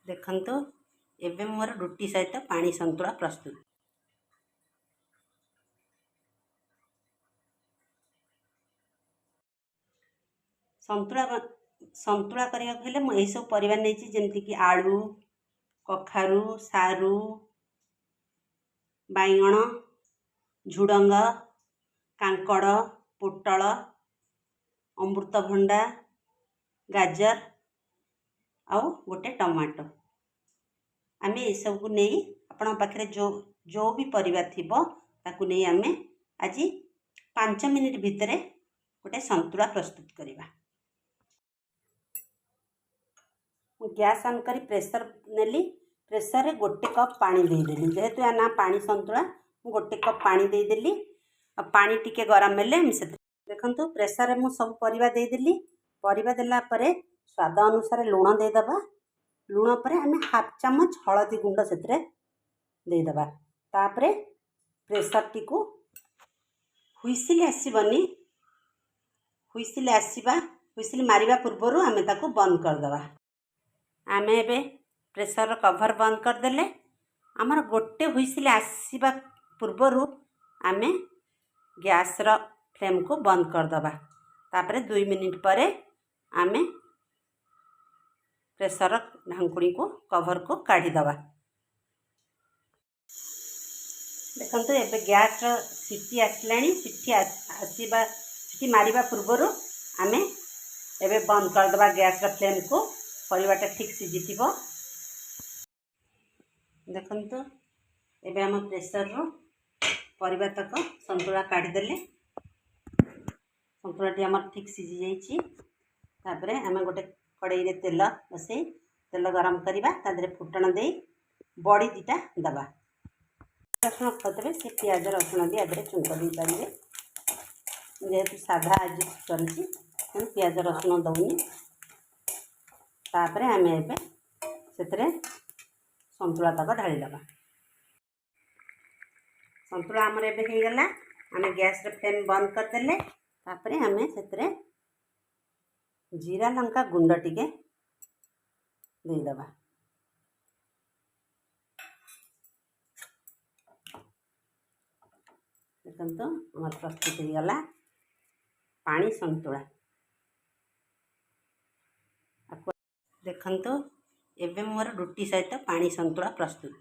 देखंतु एबे मोर रुटी सहित पानी संतुला प्रस्तुत। संतुला संतुला करिया हेले म एई सब परिबा नेछि जेमति कि आलू, कखारू, सारू, बाइगण, झुडंग, कांकड़, पोटल, अमृतभंडा, गाजर आउ गोटे टमाटो। आमे ए सब को नहीं आपण पाखरे जो भी परिबा थिबो ताकू नहीं आमे आज 5 मिनिट भितरे गोटे संतुला प्रस्तुत करिबा। गैस ऑन करी प्रेशर नेली। प्रेशर रे गोटे कप पानी दे देली। जेहेतु या ना पानी संतुला गोटे कप पानी दे देली। आ पानी टिके गरम हेले हम से देखंतु प्रेशर रे मु सब परिबा दे देली। परिबा देला परे स्वाद अनुसार लूण दे दबा। लूण परे हमें हाफ चम्मच हलदी गुंड सेतरे दे दबा। तापरे प्रेशर टी को हुइसिल आसीबनी। हुइसिल आसीबा हुइसिल मारिबा पूर्वरु हमें ताको बंद कर दबा। आमे एबे प्रेशर कवर बंद कर देले। हमर गोटे हुइसिल आसीबा पूर्वरु आमे गैस रो फ्लेम को बंद कर दबा। तापरे 2 मिनिट परे आमे प्रेशर ढांकुणी को कवर को काढ़ी दबा। देखंतु एबे गैस रो सीटी आसलानी। सीटी मारिबा पूर्वरु आमे एबे बंद कर दबा गैस रो फ्लेम को। परिवाटा ठीक सिजिथिबो। देखंतु एबे हम प्रेशर रो परिबा तक संतुला काढ़ी देले। संतुला टी हमर ठीक सिजी जाईची। तापरे आमे गोटे कड़ाई रे तेल बसई तेल गरम करिबा। तादरे फुटण देई बड़ी दिटा दबा। रसुण खाते से प्याज रसुण भी आदरे चुंक दे पारे। जेहेतु साधा आज चलती प्याज रसुण दौनी। तापरे आमे एबे सेतरे संतुला तक ढाली दबा। संतुला हमर एबे हे गला। आमे गैस रे फ्लेम बंद कर देले। तापरे आमे सेतरे जीरा लंका गुंड टिके दे दबा। देखंतु हमर प्रस्तुत हो गला पानी संतुला। देखंतु एबे मोर रुटी सहित पानी संतुला प्रस्तुत।